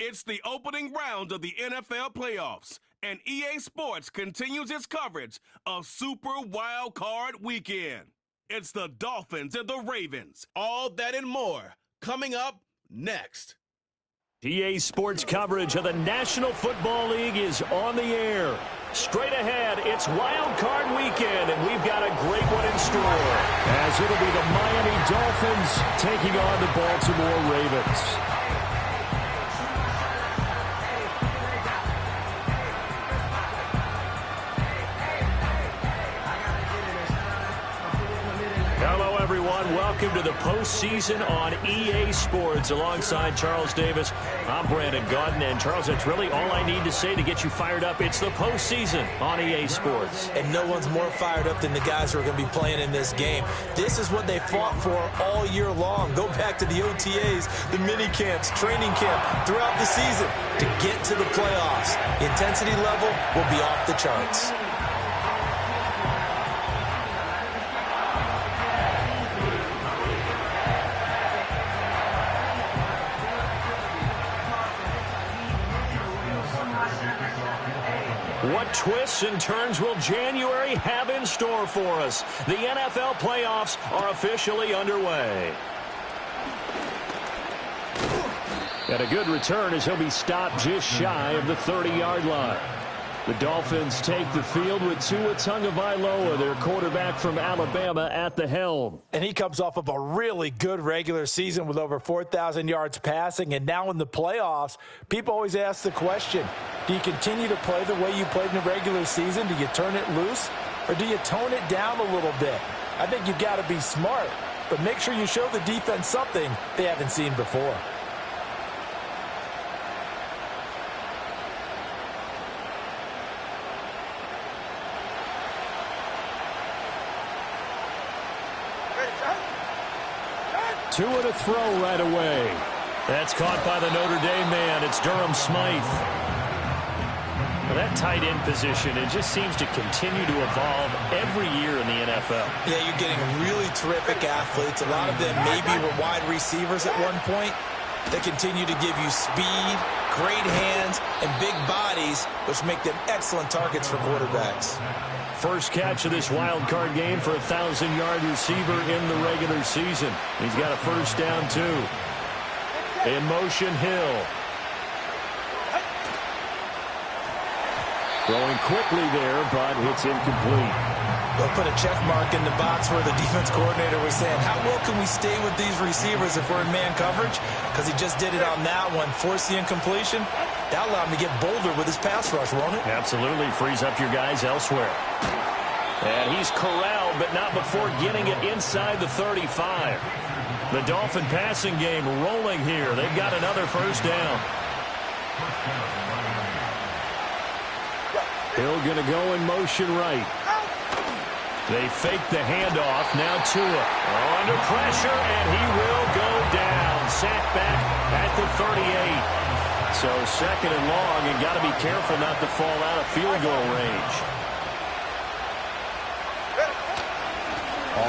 It's the opening round of the NFL playoffs, and EA Sports continues its coverage of Super Wild Card Weekend. It's the Dolphins and the Ravens. All that and more coming up next. EA Sports coverage of the National Football League is on the air. Straight ahead, it's Wild Card Weekend, and we've got a great one in store, as it'll be the Miami Dolphins taking on the Baltimore Ravens. Hello, everyone. Welcome to the postseason on EA Sports. Alongside Charles Davis, I'm Brandon Gaudin. And, Charles, that's really all I need to say to get you fired up. It's the postseason on EA Sports. And no one's more fired up than the guys who are going to be playing in this game. This is what they fought for all year long. Go back to the OTAs, the mini camps, training camp, throughout the season to get to the playoffs. The intensity level will be off the charts. What twists and turns will January have in store for us? The NFL playoffs are officially underway. And a good return as he'll be stopped just shy of the 30-yard line. The Dolphins take the field with Tua Tagovailoa, their quarterback from Alabama, at the helm. And he comes off of a really good regular season with over 4,000 yards passing. And now in the playoffs, people always ask the question, do you continue to play the way you played in the regular season? Do you turn it loose? Or do you tone it down a little bit? I think you've got to be smart, but make sure you show the defense something they haven't seen before. Tua to throw right away. That's caught by the Notre Dame man. It's Durham Smythe. Well, that tight end position, it just seems to continue to evolve every year in the NFL. Yeah, you're getting really terrific athletes. A lot of them maybe were wide receivers at one point. They continue to give you speed, great hands, and big bodies, which make them excellent targets for quarterbacks. First catch of this wild card game for a 1,000-yard receiver in the regular season. He's got a first down, too. In motion, Hill. Throwing quickly there, but it's incomplete. They'll put a check mark in the box where the defense coordinator was saying, how well can we stay with these receivers if we're in man coverage? Because he just did it on that one, forced the incompletion. That'll allow him to get bolder with his pass rush, won't it? Absolutely. Frees up your guys elsewhere. And he's corralled, but not before getting it inside the 35. The Dolphin passing game rolling here. They've got another first down. Hill going to go in motion right. They fake the handoff. Now Tua under pressure, and he will go down. Sacked back at the 38. So second and long, and got to be careful not to fall out of field goal range.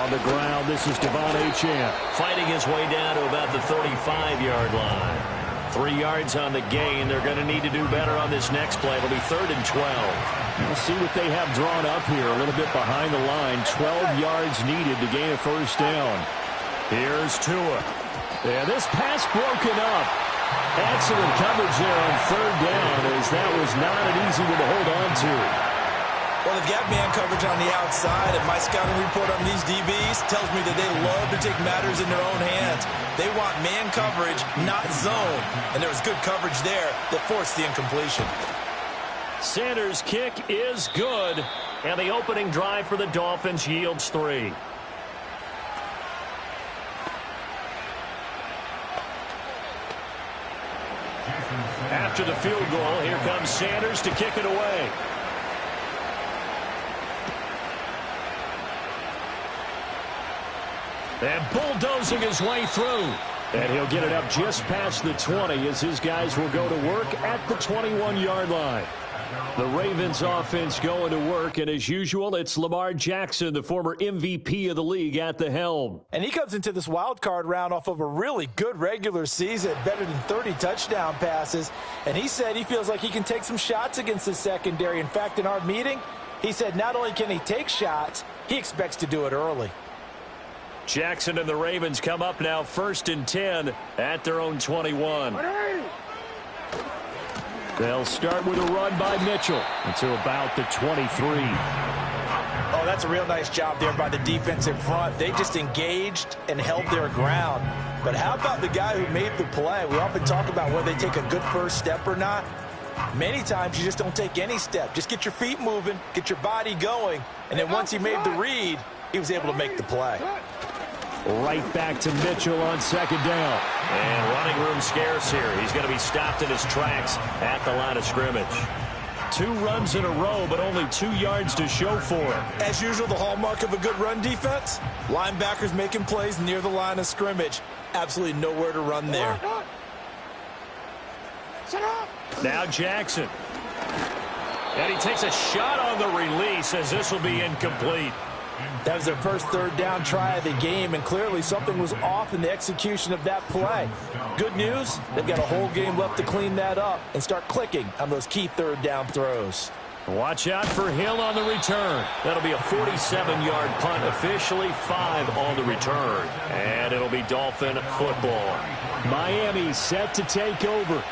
On the ground, this is Devon Achane. Fighting his way down to about the 35-yard line. 3 yards on the gain. They're going to need to do better on this next play. It'll be 3rd and 12. We'll see what they have drawn up here. A little bit behind the line. 12 yards needed to gain a first down. Here's Tua. And this pass broken up. Excellent coverage there on 3rd down, as that was not an easy one to hold on to. Well, they've got man coverage on the outside, and my scouting report on these DBs tells me that they love to take matters in their own hands. They want man coverage, not zone. And there was good coverage there that forced the incompletion. Sanders' kick is good, and the opening drive for the Dolphins yields 3. After the field goal, here comes Sanders to kick it away. And bulldozing his way through. And he'll get it up just past the 20 as his guys will go to work at the 21-yard line. The Ravens offense going to work, and as usual, it's Lamar Jackson, the former MVP of the league, at the helm. And he comes into this wild card round off of a really good regular season, better than 30 touchdown passes. And he said he feels like he can take some shots against the secondary. In fact, in our meeting, he said not only can he take shots, he expects to do it early. Jackson and the Ravens come up now 1st and 10 at their own 21. They'll start with a run by Mitchell until about the 23. Oh, that's a real nice job there by the defensive front. They just engaged and held their ground. But how about the guy who made the play? We often talk about whether they take a good first step or not. Many times you just don't take any step. Just get your feet moving, get your body going, and then once he made the read, he was able to make the play. Right back to Mitchell on 2nd down. And running room scarce here. He's going to be stopped in his tracks at the line of scrimmage. 2 runs in a row, but only 2 yards to show for it. As usual, the hallmark of a good run defense, linebackers making plays near the line of scrimmage. Absolutely nowhere to run there. Now Jackson. And he takes a shot on the release as this will be incomplete. That was their first 3rd down try of the game, and clearly something was off in the execution of that play. Good news, they've got a whole game left to clean that up and start clicking on those key 3rd down throws. Watch out for Hill on the return. That'll be a 47-yard punt, officially 5 on the return. And it'll be Dolphin football. Miami set to take over.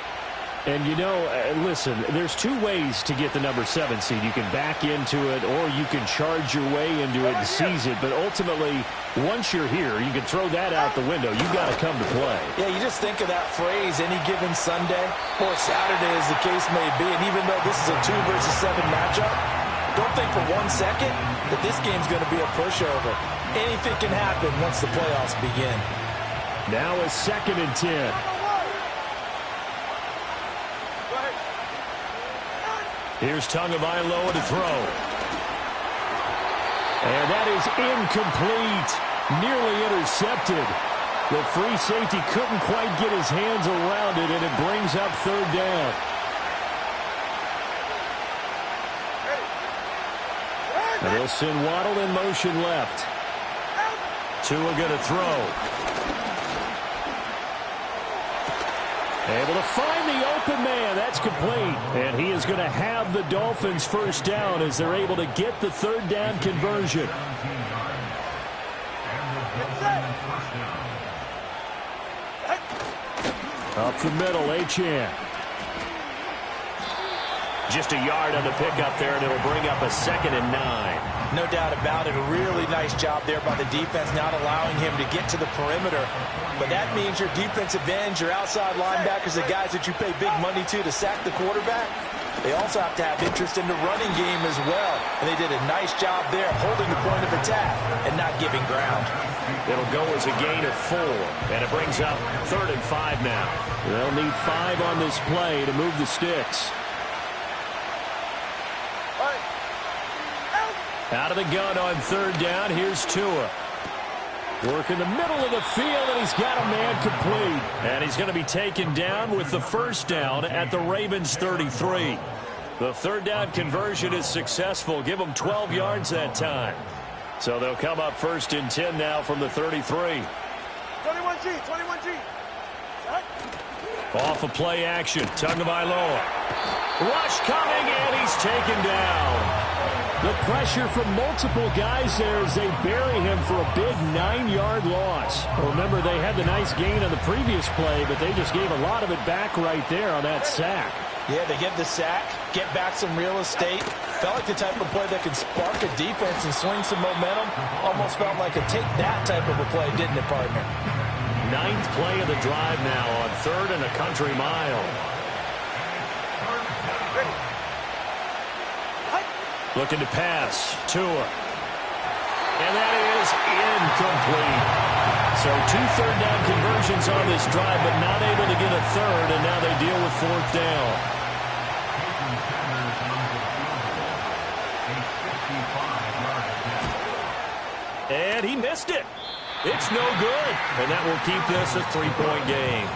And, you know, listen, there's 2 ways to get the number 7 seed. You can back into it or you can charge your way into it and seize it. But ultimately, once you're here, you can throw that out the window. You've got to come to play. Yeah, you just think of that phrase, any given Sunday or Saturday as the case may be. And even though this is a 2 versus 7 matchup, don't think for 1 second that this game's going to be a pushover. Anything can happen once the playoffs begin. Now a 2nd and 10. Here's Tagovailoa to throw. And that is incomplete. Nearly intercepted. The free safety couldn't quite get his hands around it, and it brings up 3rd down. And they'll send Waddle in motion left. Tua going to throw. Able to find the open man. That's complete. And he is going to have the Dolphins' 1st down as they're able to get the 3rd down conversion. Up the middle, Achane. Just a yard on the pickup there, and it'll bring up a 2nd and 9. No doubt about it. A really nice job there by the defense, not allowing him to get to the perimeter. But that means your defensive ends, your outside linebackers, the guys that you pay big money to sack the quarterback, they also have to have interest in the running game as well. And they did a nice job there holding the point of attack and not giving ground. It'll go as a gain of 4, and it brings up 3rd and 5 now. They'll need 5 on this play to move the sticks. Out of the gun on 3rd down. Here's Tua. Work in the middle of the field, and he's got a man complete. And he's going to be taken down with the 1st down at the Ravens' 33. The 3rd down conversion is successful. Give them 12 yards that time. So they'll come up 1st and 10 now from the 33. 21G. Off of play action. Tagovailoa. Rush coming, and he's taken down. The pressure from multiple guys there as they bury him for a big 9-yard loss. Remember, they had the nice gain on the previous play, but they just gave a lot of it back right there on that sack. Yeah, they get the sack, get back some real estate. Felt like the type of play that could spark a defense and swing some momentum. Almost felt like a take that type of a play, didn't it, partner? 9th play of the drive now on 3rd and a country mile. Looking to pass. Tua. And that is incomplete. So 2 3rd down conversions on this drive, but not able to get a 3rd, and now they deal with 4th down. And he missed it. It's no good. And that will keep this a 3-point game.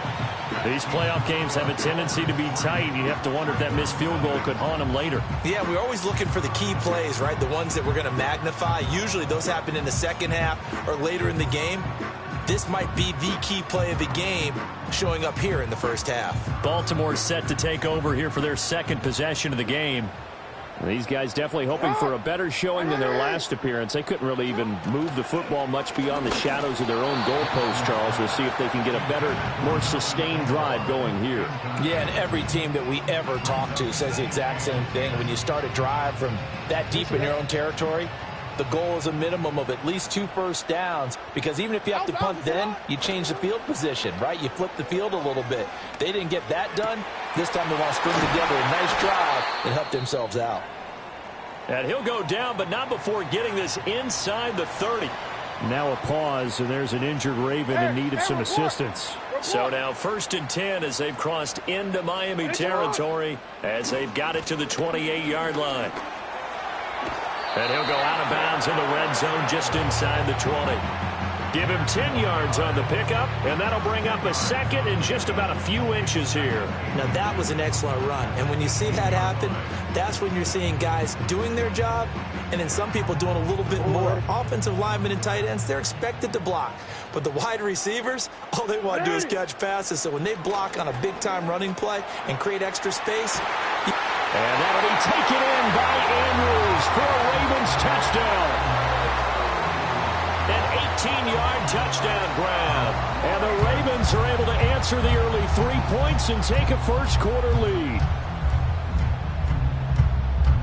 These playoff games have a tendency to be tight. You have to wonder if that missed field goal could haunt them later. Yeah, we're always looking for the key plays, right? The ones that we're going to magnify. Usually those happen in the second half or later in the game. This might be the key play of the game showing up here in the first half. Baltimore set to take over here for their second possession of the game. These guys definitely hoping for a better showing than their last appearance. They couldn't really even move the football much beyond the shadows of their own goalpost, Charles. We'll see if they can get a better, more sustained drive going here. Yeah, and every team that we ever talk to says the exact same thing. When you start a drive from that deep in your own territory, the goal is a minimum of at least 2 first downs, because even if you have to punt then, you change the field position, right? You flip the field a little bit. They didn't get that done. This time they want to string together a nice drive and help themselves out. And he'll go down, but not before getting this inside the 30. Now a pause, and there's an injured Raven in need of some assistance. So now 1st and 10 as they've crossed into Miami territory as they've got it to the 28-yard line. And he'll go out of bounds in the red zone just inside the 20. Give him 10 yards on the pickup, and that'll bring up a second and just about a few inches here. Now that was an excellent run, and when you see that happen, that's when you're seeing guys doing their job, and then some people doing a little bit more. Offensive linemen and tight ends, they're expected to block. But the wide receivers, all they want to do is catch passes. So when they block on a big-time running play and create extra space... And that'll be taken in by Andrews for a Ravens touchdown. An 18-yard touchdown grab. And the Ravens are able to answer the early 3 points and take a first-quarter lead.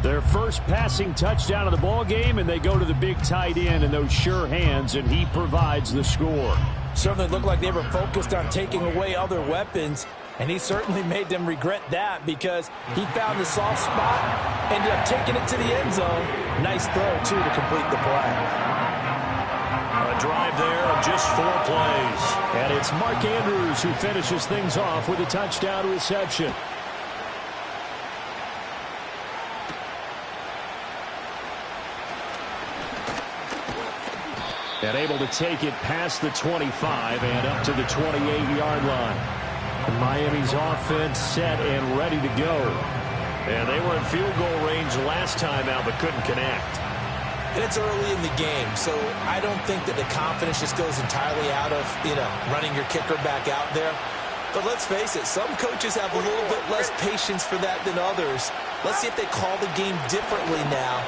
Their first passing touchdown of the ball game, and they go to the big tight end in those sure hands, and he provides the score. Certainly looked like they were focused on taking away other weapons, and he certainly made them regret that because he found the soft spot, ended up taking it to the end zone. Nice throw, too, to complete the play. A drive there of just 4 plays. And it's Mark Andrews who finishes things off with a touchdown reception. And able to take it past the 25 and up to the 28-yard line. Miami's offense set and ready to go. And they were in field goal range last time out but couldn't connect. And it's early in the game, so I don't think that the confidence just goes entirely out of, running your kicker back out there. But let's face it, some coaches have a little bit less patience for that than others. Let's see if they call the game differently now.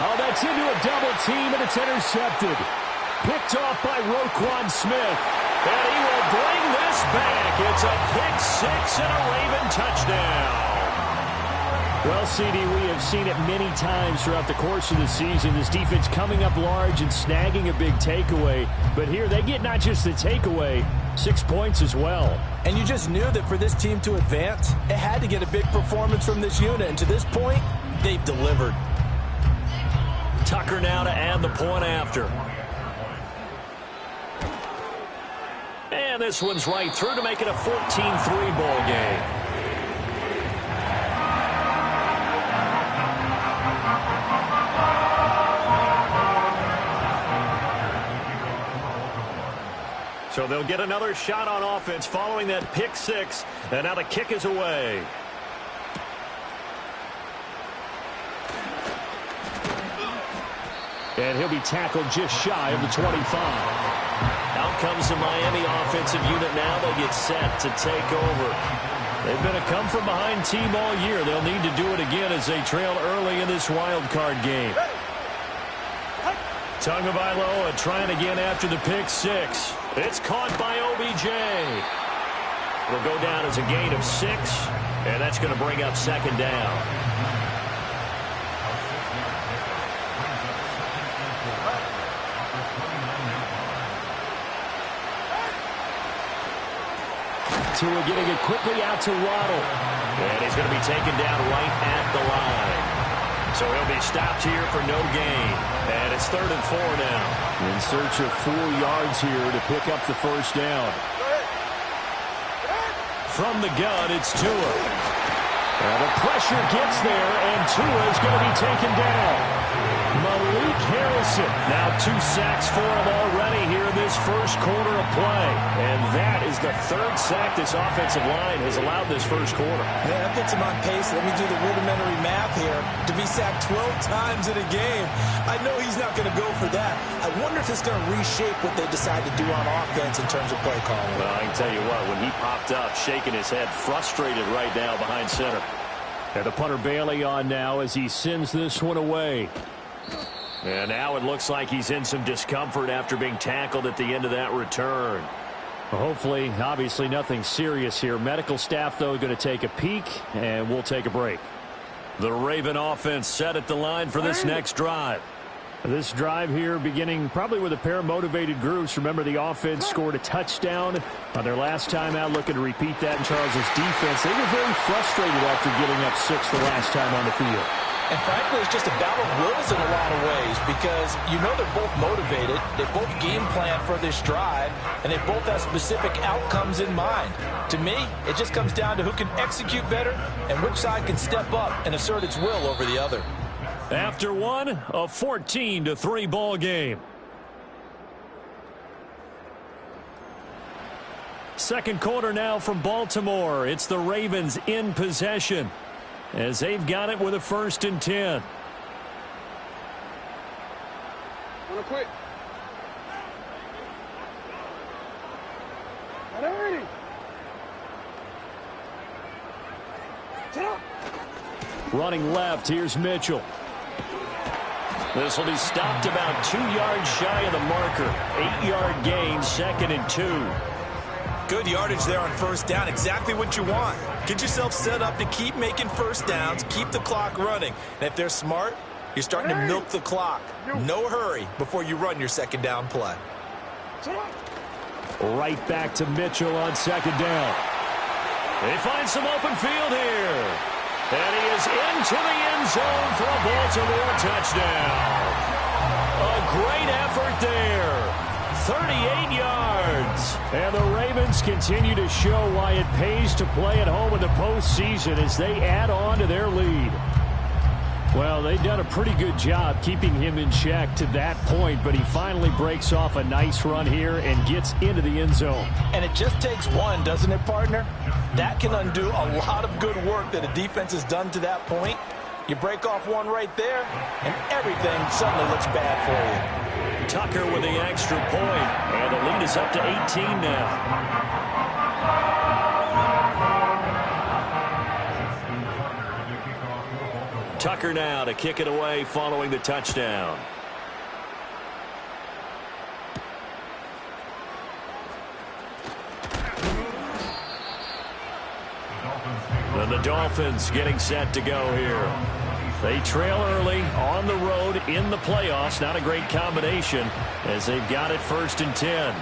Oh, that's into a double team, and it's intercepted. Picked off by Roquan Smith. And he will bring this back. It's a pick six and a Raven touchdown. Well, CD, we have seen it many times throughout the course of the season. This defense coming up large and snagging a big takeaway. But here they get not just the takeaway, 6 points as well. And you just knew that for this team to advance, it had to get a big performance from this unit. And to this point, they've delivered. Tucker now to add the point after. And this one's right through to make it a 14-3 ball game. So they'll get another shot on offense following that pick six. And now the kick is away. And he'll be tackled just shy of the 25. Out comes the Miami offensive unit now. They'll get set to take over. They've been a come-from-behind team all year. They'll need to do it again as they trail early in this wild card game. Tagovailoa trying again after the pick six. It's caught by OBJ. It'll go down as a gain of 6, and that's going to bring up second down. Tua getting it quickly out to Waddle. And he's going to be taken down right at the line. So he'll be stopped here for no gain. And it's 3rd and 4 now. In search of 4 yards here to pick up the first down. From the gun, it's Tua. And the pressure gets there, and Tua is going to be taken down. Malik Harrison. Now 2 sacks for him already here in this first quarter of play. And that is the 3rd sack this offensive line has allowed this first quarter. Man, that puts him on pace. Let me do the rudimentary math here. To be sacked 12 times in a game, I know he's not going to go for that. I wonder if it's going to reshape what they decide to do on offense in terms of play calling. Well, I can tell you what, when he popped up, shaking his head, frustrated right now behind center. And the punter Bailey on now as he sends this one away. And now it looks like he's in some discomfort after being tackled at the end of that return. Hopefully, obviously nothing serious here. Medical staff, though, going to take a peek, and we'll take a break. The Raven offense set at the line for this next drive. This drive here beginning probably with a pair of motivated groups. Remember, the offense scored a touchdown on their last time out, looking to repeat that in Charles's defense. They were very frustrated after giving up 6 the last time on the field. And frankly, it's just a battle of wills in a lot of ways because you know they're both motivated, they both game plan for this drive, and they both have specific outcomes in mind. To me, it just comes down to who can execute better and which side can step up and assert its will over the other. After one, a 14-3 ball game. Second quarter now from Baltimore. It's the Ravens in possession as they've got it with a 1st and 10. Wanna quit? Ready? Sit up. Running left, here's Mitchell. This will be stopped about 2 yards shy of the marker. 8-yard gain, 2nd and 2. Good yardage there on 1st down. Exactly what you want. Get yourself set up to keep making 1st downs, keep the clock running. And if they're smart, you're starting to milk the clock. No hurry before you run your 2nd down play. Right back to Mitchell on 2nd down. They find some open field here. And he is into the end zone for a Baltimore touchdown. A great effort there. 38 yards. And the Ravens continue to show why it pays to play at home in the postseason as they add on to their lead. Well, they've done a pretty good job keeping him in check to that point, but he finally breaks off a nice run here and gets into the end zone. And it just takes one, doesn't it, partner? That can undo a lot of good work that a defense has done to that point. You break off one right there, and everything suddenly looks bad for you. Tucker with the extra point, and the lead is up to 18 now. Tucker now to kick it away following the touchdown. And the Dolphins getting set to go here. They trail early on the road in the playoffs. Not a great combination as they've got it 1st and 10.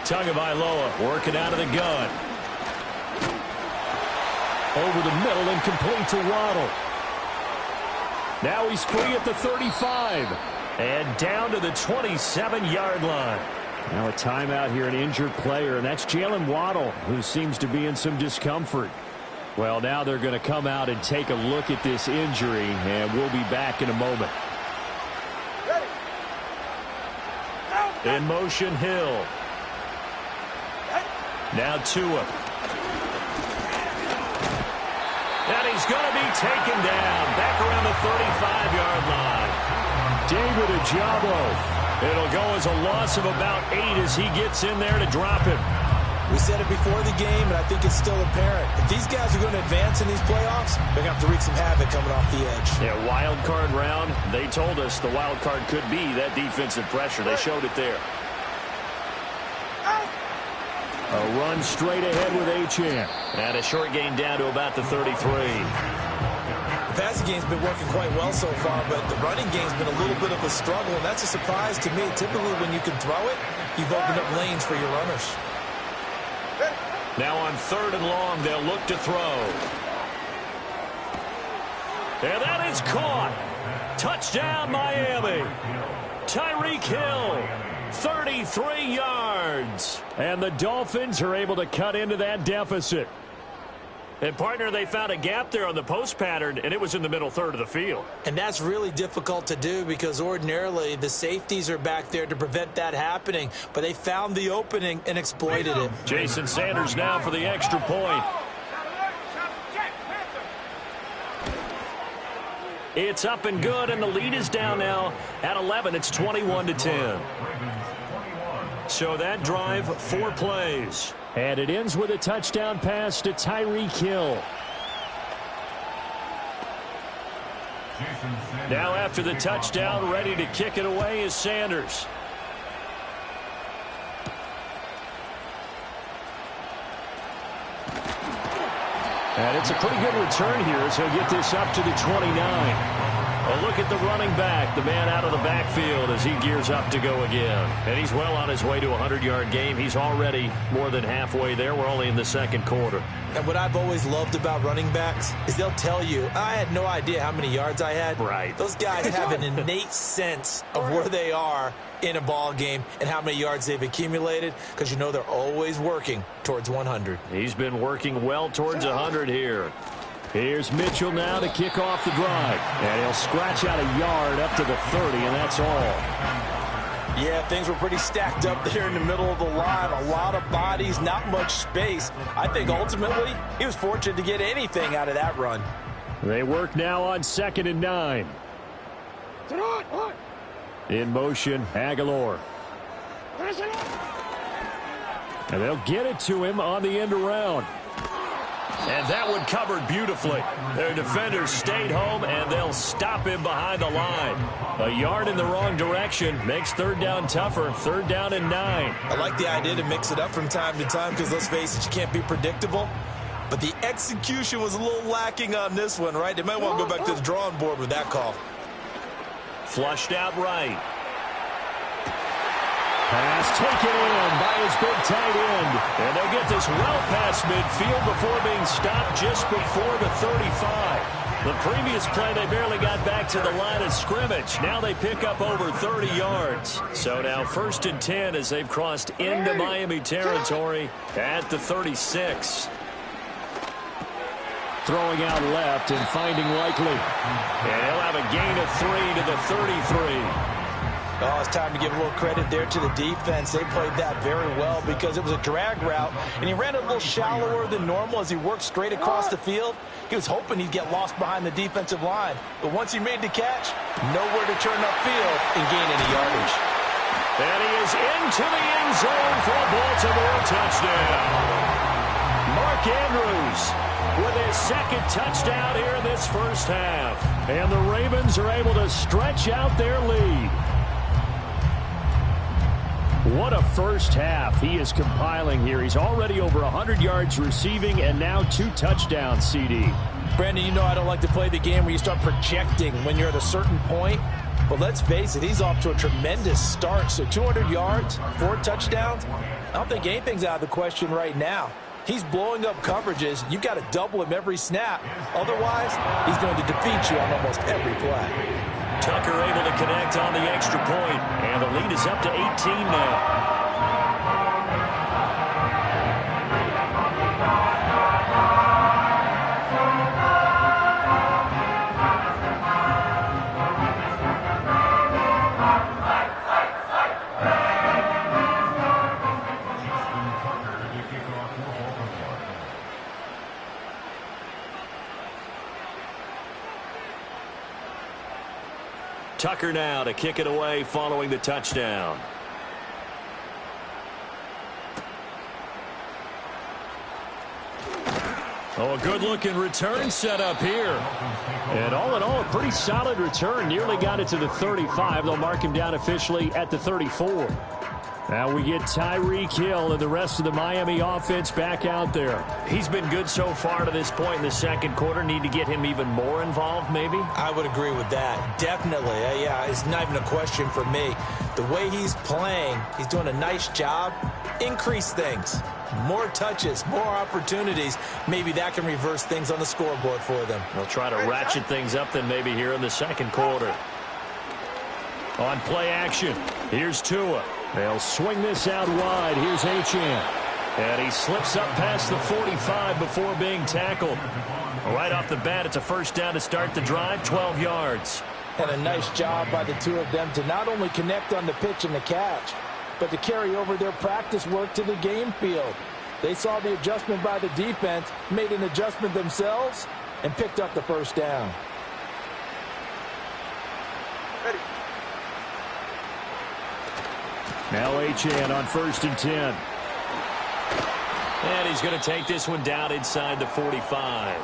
Tagovailoa working out of the gun. Over the middle and complete to Waddle. Now he's free at the 35. And down to the 27-yard line. Now a timeout here, an injured player, and that's Jalen Waddle, who seems to be in some discomfort. Well, now they're going to come out and take a look at this injury, and we'll be back in a moment. In motion, Hill. Now Tua. And he's going to be taken down back around the 35-yard line. David Ojabo. It'll go as a loss of about 8 as he gets in there to drop him. We said it before the game, and I think it's still apparent. If these guys are going to advance in these playoffs, they're going to have to wreak some havoc coming off the edge. Yeah, wild card round. They told us the wild card could be that defensive pressure. They showed it there. A run straight ahead with Achane. And a short gain down to about the 33. The passing game's been working quite well so far, but the running game's been a little bit of a struggle, and that's a surprise to me. Typically, when you can throw it, you've opened up lanes for your runners. Now on 3rd and long, they'll look to throw. And that is caught. Touchdown, Miami. Tyreek Hill, 33 yards. And the Dolphins are able to cut into that deficit. And, partner, they found a gap there on the post pattern, and it was in the middle third of the field. And that's really difficult to do because ordinarily the safeties are back there to prevent that happening. But they found the opening and exploited it. Jason Sanders now for the extra point. It's up and good, and the lead is down now at 11. It's 21-10. So that drive, 4 plays. And it ends with a touchdown pass to Tyreek Hill. Now after the touchdown, ready to kick it away is Sanders. And it's a pretty good return here as he'll get this up to the 29. A look at the running back, the man out of the backfield as he gears up to go again. And he's well on his way to a 100-yard game. He's already more than halfway there. We're only in the second quarter. And what I've always loved about running backs is they'll tell you, I had no idea how many yards I had. Right. Those guys have an innate sense of where they are in a ball game and how many yards they've accumulated because you know they're always working towards 100. He's been working well towards 100 here. Here's Mitchell now to kick off the drive. And he'll scratch out a yard up to the 30, and that's all. Yeah, things were pretty stacked up there in the middle of the line. A lot of bodies, not much space. I think ultimately he was fortunate to get anything out of that run. They work now on 2nd and 9. In motion, Aguilar. And they'll get it to him on the end around. And that one covered beautifully. Their defenders stayed home, and they'll stop him behind the line. A yard in the wrong direction makes 3rd down tougher. 3rd down and 9. I like the idea to mix it up from time to time because, let's face it, you can't be predictable. But the execution was a little lacking on this one, right? They might want to go back to the drawing board with that call. Flushed out right. Pass taken in by his big tight end. And they'll get this well past midfield before being stopped just before the 35. The previous play, they barely got back to the line of scrimmage. Now they pick up over 30 yards. So now 1st and 10 as they've crossed into Miami territory at the 36. Throwing out left and finding Likely. And he'll have a gain of 3 to the 33. Oh, it's time to give a little credit there to the defense. They played that very well because it was a drag route, and he ran a little shallower than normal as he worked straight across the field. He was hoping he'd get lost behind the defensive line, but once he made the catch, nowhere to turn upfield and gain any yardage. And he is into the end zone for a Baltimore touchdown. Mark Andrews with his 2nd touchdown here in this first half. And the Ravens are able to stretch out their lead. What a first half he is compiling here. He's already over 100 yards receiving and now 2 touchdowns, CD. Brandon, you know I don't like to play the game where you start projecting when you're at a certain point. But let's face it, he's off to a tremendous start. So 200 yards, 4 touchdowns. I don't think anything's out of the question right now. He's blowing up coverages. You've got to double him every snap. Otherwise, he's going to defeat you on almost every play. Tucker able to connect on the extra point, and the lead is up to 18 now. Tucker now to kick it away following the touchdown. Oh, a good-looking return set up here. And all in all, a pretty solid return. Nearly got it to the 35. They'll mark him down officially at the 34. Now we get Tyreek Hill and the rest of the Miami offense back out there. He's been good so far to this point in the second quarter. Need to get him even more involved, maybe? I would agree with that. Definitely. Yeah, it's not even a question for me. The way he's playing, he's doing a nice job. Increase things. More touches, more opportunities. Maybe that can reverse things on the scoreboard for them. They'll try to ratchet things up then maybe here in the second quarter. On play action, here's Tua. They'll swing this out wide. Here's Achane. And he slips up past the 45 before being tackled. Right off the bat, it's a first down to start the drive, 12 yards. And a nice job by the two of them to not only connect on the pitch and the catch, but to carry over their practice work to the game field. They saw the adjustment by the defense, made an adjustment themselves, and picked up the first down. Ready. Now Achane on 1st and 10. And he's going to take this one down inside the 45.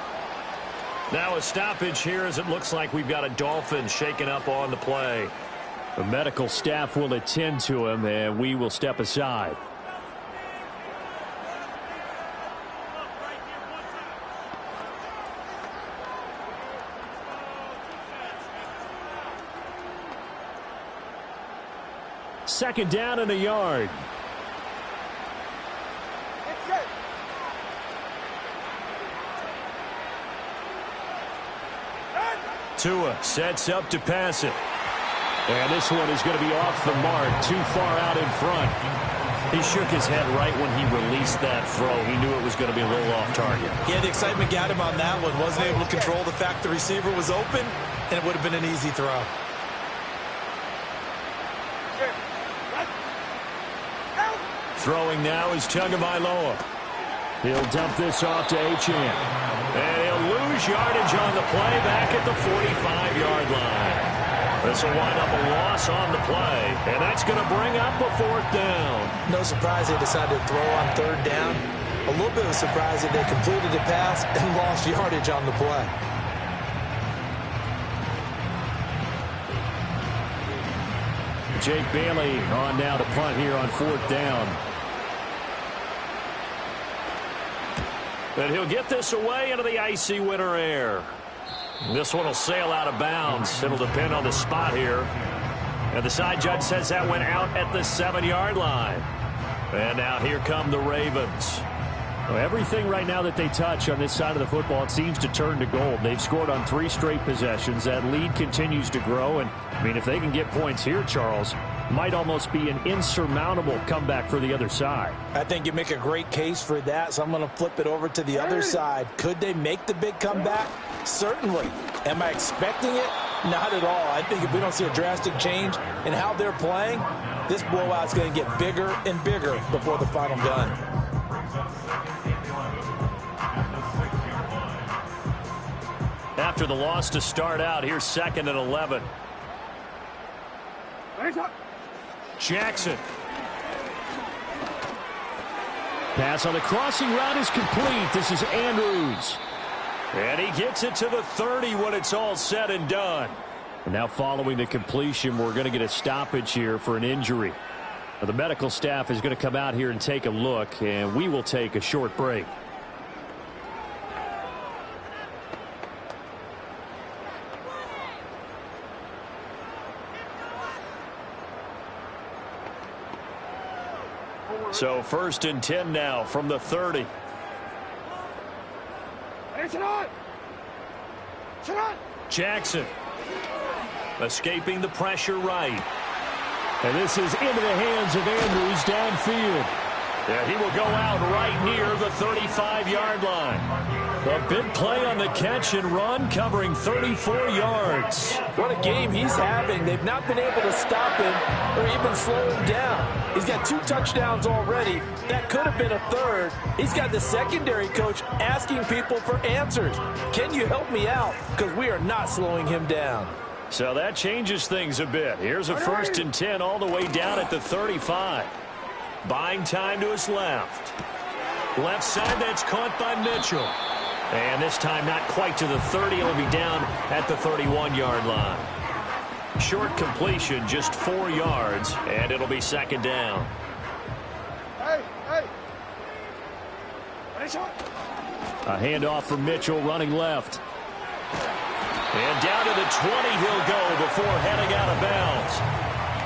Now a stoppage here as it looks like we've got a Dolphin shaken up on the play. The medical staff will attend to him, and we will step aside. Second down and a yard. Tua sets up to pass it. And this one is going to be off the mark, too far out in front. He shook his head right when he released that throw. He knew it was going to be a little off target. Yeah, the excitement got him on that one. Wasn't able to control the fact the receiver was open, and it would have been an easy throw. Throwing now is Tagovailoa. He'll dump this off to Achane. And he'll lose yardage on the play back at the 45-yard line. This will wind up a loss on the play, and that's going to bring up a 4th down. No surprise they decided to throw on 3rd down. A little bit of a surprise that they completed the pass and lost yardage on the play. Jake Bailey on now to punt here on 4th down. And he'll get this away into the icy winter air. This one will sail out of bounds. It'll depend on the spot here. And the side judge says that went out at the 7-yard line. And now here come the Ravens. Well, everything right now that they touch on this side of the football, it seems to turn to gold. They've scored on 3 straight possessions. That lead continues to grow. And, I mean, if they can get points here, Charles, might almost be an insurmountable comeback for the other side. I think you make a great case for that, so I'm going to flip it over to the other side. Could they make the big comeback? Certainly. Am I expecting it? Not at all. I think if we don't see a drastic change in how they're playing, this blowout's going to get bigger and bigger before the final gun. After the loss to start out, here's 2nd and 11. Jackson. Pass on the crossing route is complete. This is Andrews. And he gets it to the 30 when it's all said and done. And now following the completion, we're going to get a stoppage here for an injury. Now, the medical staff is going to come out here and take a look, and we will take a short break. So 1st and 10 now from the 30. Jackson escaping the pressure right. And this is into the hands of Andrews downfield. Yeah, he will go out right near the 35-yard line. A big play on the catch and run, covering 34 yards. What a game he's having. They've not been able to stop him or even slow him down. He's got 2 touchdowns already. That could have been a 3rd. He's got the secondary coach asking people for answers. Can you help me out? Because we are not slowing him down. So that changes things a bit. Here's a 1st and 10 all the way down at the 35. Buying time to his left. Left side, that's caught by Mitchell. And this time not quite to the 30. It'll be down at the 31-yard line. Short completion, just 4 yards, and it'll be 2nd down. A handoff from Mitchell running left. And down to the 20 he'll go before heading out of bounds.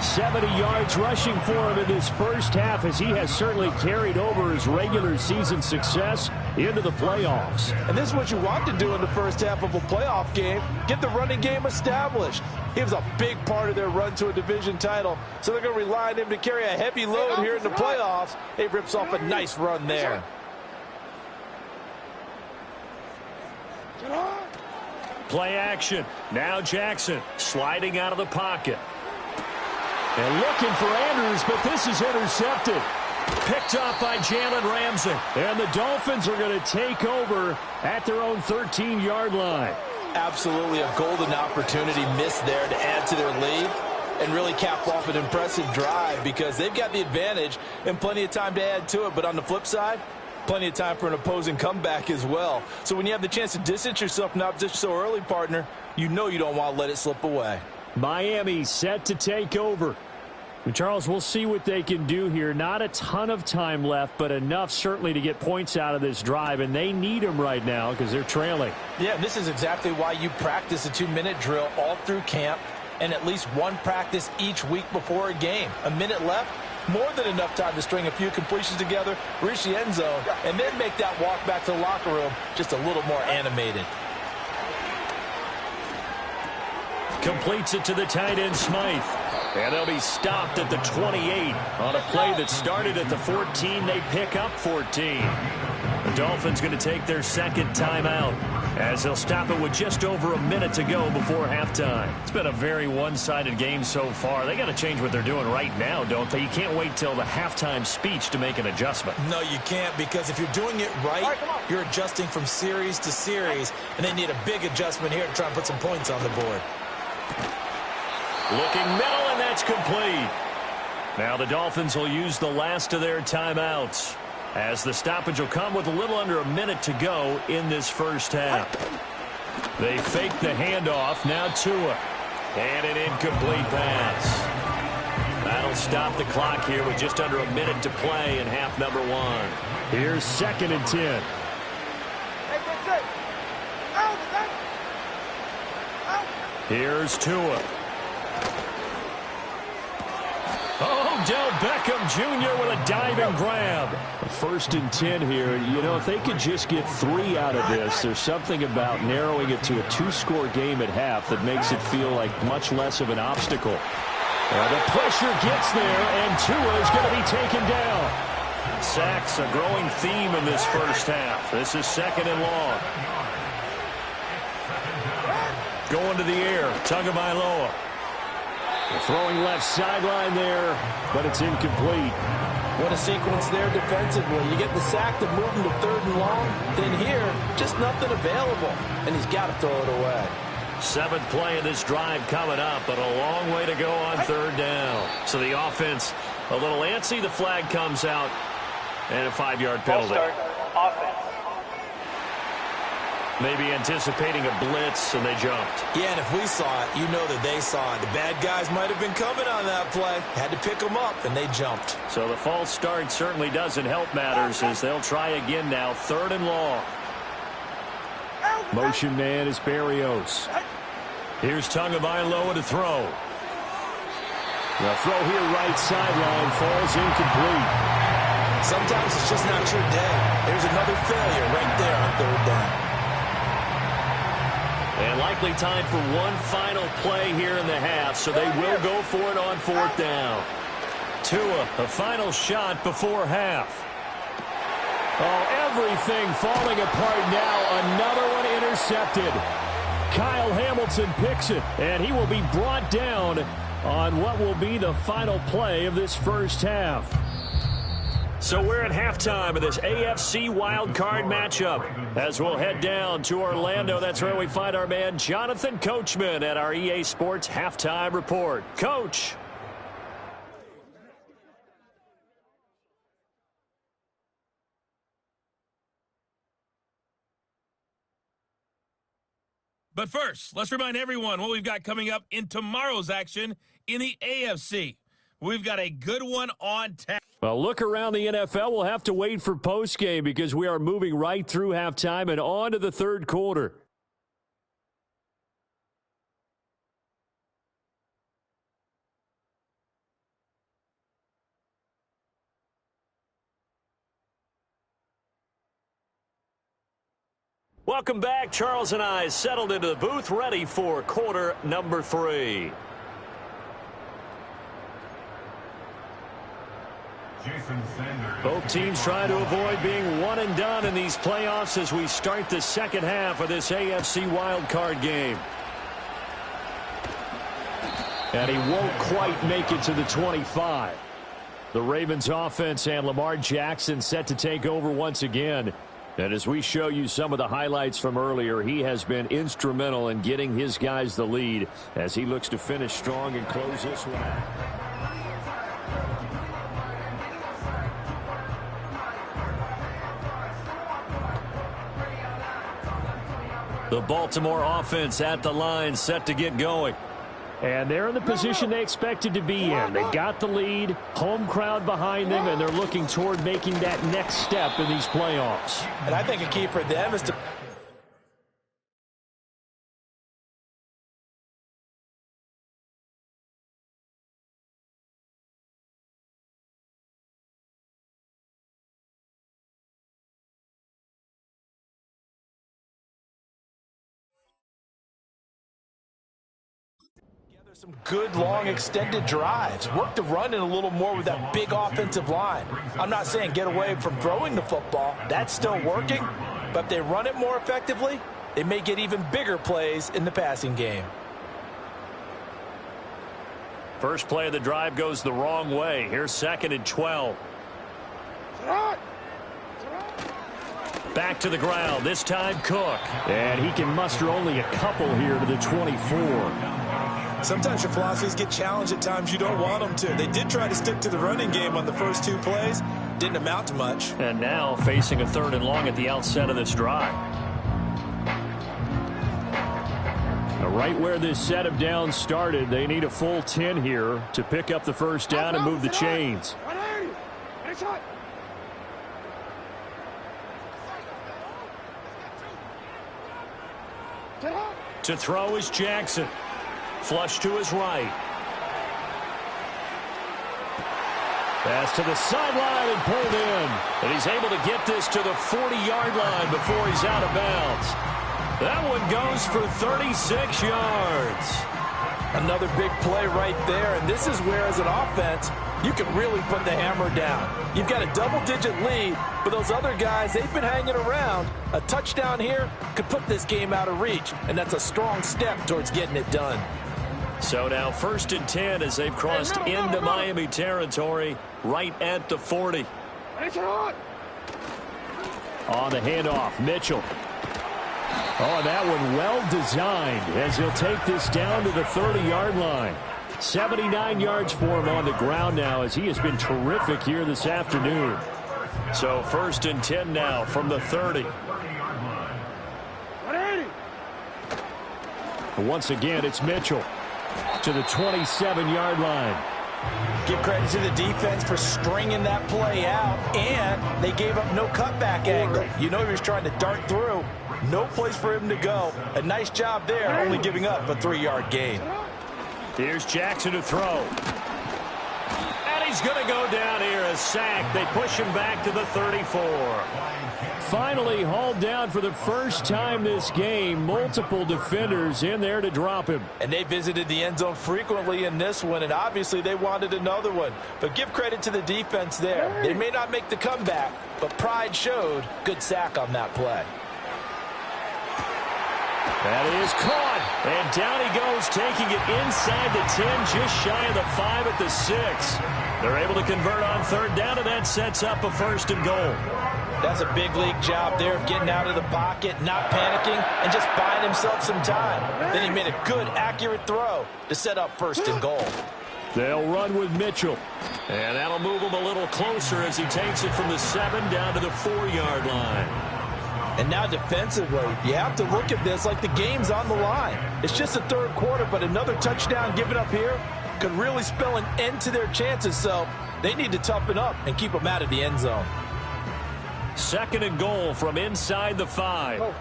70 yards rushing for him in this first half, as he has certainly carried over his regular season success into the playoffs. And this is what you want to do in the first half of a playoff game. Get the running game established. He was a big part of their run to a division title, so they're going to rely on him to carry a heavy load here in the playoffs. He rips off a nice run there. Play action. Now Jackson sliding out of the pocket. And looking for Andrews, but this is intercepted. Picked off by Jalen Ramsey. And the Dolphins are going to take over at their own 13-yard line. Absolutely a golden opportunity missed there to add to their lead and really cap off an impressive drive, because they've got the advantage and plenty of time to add to it. But on the flip side, plenty of time for an opposing comeback as well. So when you have the chance to distance yourself from opposition so early, partner, you know you don't want to let it slip away. Miami set to take over. And Charles, we'll see what they can do here. Not a ton of time left, but enough certainly to get points out of this drive, and they need them right now because they're trailing. Yeah, this is exactly why you practice a 2-minute drill all through camp and at least one practice each week before a game. A minute left, more than enough time to string a few completions together, reach the end zone, and then make that walk back to the locker room just a little more animated. Completes it to the tight end, Smythe. And they'll be stopped at the 28. On a play that started at the 14, they pick up 14. The Dolphins going to take their second timeout as they'll stop it with just over a minute to go before halftime. It's been a very one-sided game so far. They got to change what they're doing right now, don't they? You can't wait till the halftime speech to make an adjustment. No, you can't, because if you're doing it right, you're adjusting from series to series, and they need a big adjustment here to try and put some points on the board. Looking middle, and that's complete. Now the Dolphins will use the last of their timeouts, as the stoppage will come with a little under a minute to go in this first half. They fake the handoff. Now Tua. And an incomplete pass. That'll stop the clock here with just under a minute to play in half number one. Here's 2nd and 10. Here's Tua. Oh, Del Beckham Jr. with a diving grab. 1st and 10 here. You know, if they could just get 3 out of this, there's something about narrowing it to a 2-score game at half that makes it feel like much less of an obstacle. The pressure gets there, and Tua is going to be taken down. Sacks, a growing theme in this first half. This is 2nd and long. Going to the air, Tagovailoa. Throwing left sideline there, but it's incomplete. What a sequence there defensively. You get the sack to move him to 3rd and long. Then here, just nothing available, and he's got to throw it away. 7th play of this drive coming up, but a long way to go on 3rd down. So the offense a little antsy. The flag comes out, and a 5-yard penalty. Offense. Maybe anticipating a blitz, and they jumped. Yeah, and if we saw it, you know that they saw it. The bad guys might have been coming on that play. Had to pick them up, and they jumped. So the false start certainly doesn't help matters, as they'll try again now, 3rd and long. Motion man is Berrios. Here's Tagovailoa to throw. The throw here right sideline falls incomplete. Sometimes it's just not your day. There's another failure right there on 3rd down. And likely time for one final play here in the half, so they will go for it on 4th down. Tua, a final shot before half. Oh, everything falling apart now. Another one intercepted. Kyle Hamilton picks it, and he will be brought down on what will be the final play of this first half. So we're at halftime of this AFC wildcard matchup as we'll head down to Orlando. That's where we find our man Jonathan Coachman at our EA Sports Halftime Report. Coach. But first, let's remind everyone what we've got coming up in tomorrow's action in the AFC. We've got a good one on tap. Well, look around the NFL. We'll have to wait for postgame because we are moving right through halftime and on to the 3rd quarter. Welcome back. Charles and I settled into the booth, ready for quarter number 3. Both teams trying to avoid being one and done in these playoffs as we start the second half of this AFC wildcard game. And he won't quite make it to the 25. The Ravens offense and Lamar Jackson set to take over once again. And as we show you some of the highlights from earlier, he has been instrumental in getting his guys the lead as he looks to finish strong and close this one out. The Baltimore offense at the line, set to get going. And they're in the position they expected to be in. They've got the lead, home crowd behind them, and they're looking toward making that next step in these playoffs. And I think a key for them is to some good, long, extended drives. Work the run in a little more with that big offensive line. I'm not saying get away from throwing the football. That's still working. But if they run it more effectively, they may get even bigger plays in the passing game. First play of the drive goes the wrong way. Here's 2nd and 12. Back to the ground. This time Cook. And he can muster only a couple here to the 24. Sometimes your philosophies get challenged at times you don't want them to. They did try to stick to the running game on the first 2 plays. Didn't amount to much. And now facing a 3rd and long at the outset of this drive. Now right where this set of downs started, they need a full 10 here to pick up the first down and move the chains. To throw is Jackson. Flush to his right. Pass to the sideline and pulled in. And he's able to get this to the 40-yard line before he's out of bounds. That one goes for 36 yards. Another big play right there. And this is where, as an offense, you can really put the hammer down. You've got a double-digit lead, but those other guys, they've been hanging around. A touchdown here could put this game out of reach, and that's a strong step towards getting it done. So now 1st and 10 as they've crossed into Miami territory right at the 40. On the handoff, Mitchell. Oh, that one well designed as he'll take this down to the 30-yard line. 79 yards for him on the ground now as he has been terrific here this afternoon. So 1st and 10 now from the 30. Once again, it's Mitchell to the 27-yard line. Give credit to the defense for stringing that play out, and they gave up no cutback angle. You know he was trying to dart through. No place for him to go. A nice job there, only giving up a 3-yard gain. Here's Jackson to throw. And he's going to go down here, a sack. They push him back to the 34. Finally hauled down for the first time this game. Multiple defenders in there to drop him. And they visited the end zone frequently in this one, and obviously they wanted another one. But give credit to the defense there. They may not make the comeback, but pride showed. Good sack on that play. That is caught. And down he goes, taking it inside the 10, just shy of the 5 at the 6. They're able to convert on 3rd down, and that sets up a 1st and goal. That's a big league job there of getting out of the pocket, not panicking, and just buying himself some time. Then he made a good, accurate throw to set up 1st and goal. They'll run with Mitchell. And that'll move him a little closer as he takes it from the 7 down to the 4-yard line. And now defensively, you have to look at this like the game's on the line. It's just the 3rd quarter, but another touchdown given up here could really spell an end to their chances. So they need to toughen up and keep them out of the end zone. 2nd and goal from inside the 5. Oh.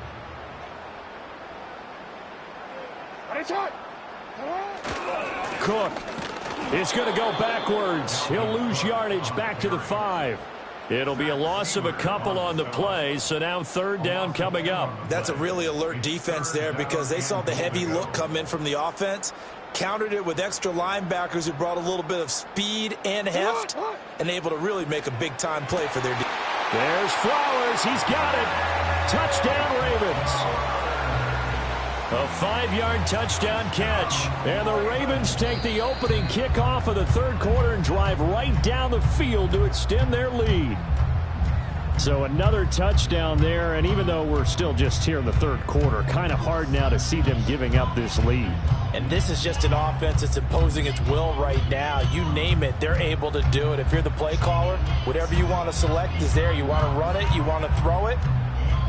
Cook is going to go backwards. He'll lose yardage back to the 5. It'll be a loss of a couple on the play, so now third down coming up. That's a really alert defense there because they saw the heavy look come in from the offense, countered it with extra linebackers who brought a little bit of speed and heft, and able to really make a big-time play for their defense. There's Flowers. He's got it. Touchdown, Ravens. A 5-yard touchdown catch. And the Ravens take the opening kickoff of the third quarter and drive right down the field to extend their lead. So another touchdown there, and even though we're still just here in the third quarter, kind of hard now to see them giving up this lead. And this is just an offense that's imposing its will right now. You name it, they're able to do it. If you're the play caller, whatever you want to select is there. You want to run it, you want to throw it,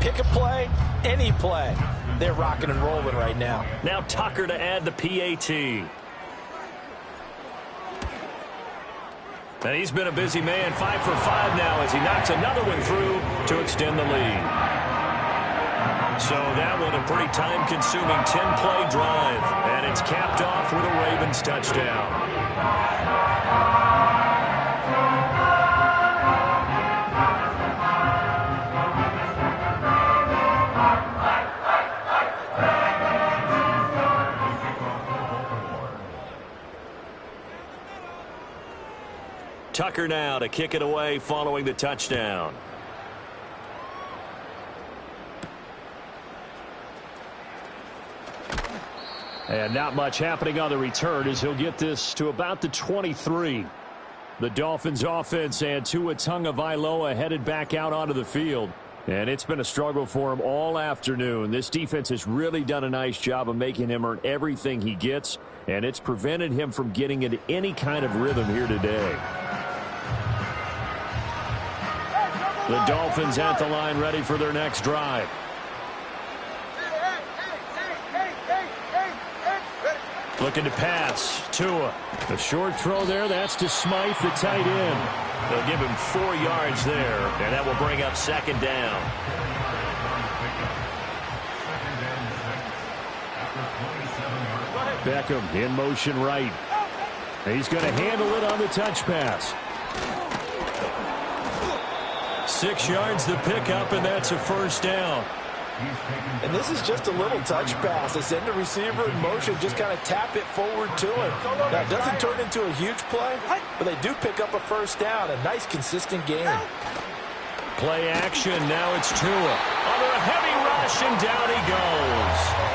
pick a play, any play. They're rocking and rolling right now. Now Tucker to add the PAT. And he's been a busy man, 5 for 5 now as he knocks another one through to extend the lead. So that one a pretty time-consuming 10-play drive. And it's capped off with a Ravens touchdown. Tucker now to kick it away following the touchdown. And not much happening on the return as he'll get this to about the 23. The Dolphins offense and Tua Tagovailoa headed back out onto the field. And it's been a struggle for him all afternoon. This defense has really done a nice job of making him earn everything he gets. And it's prevented him from getting into any kind of rhythm here today. The Dolphins at the line ready for their next drive. Looking to pass. Tua. A short throw there. That's to Smythe, the tight end. They'll give him 4 yards there, and that will bring up second down. Beckham in motion right. He's going to handle it on the touch pass. 6 yards the pickup, and that's a first down. And this is just a little touch pass. They send the receiver in motion, just kind of tap it forward to him. Now, it doesn't turn into a huge play, but they do pick up a first down. A nice, consistent game. Play action. Now it's Tua. Under a heavy rush, and down he goes.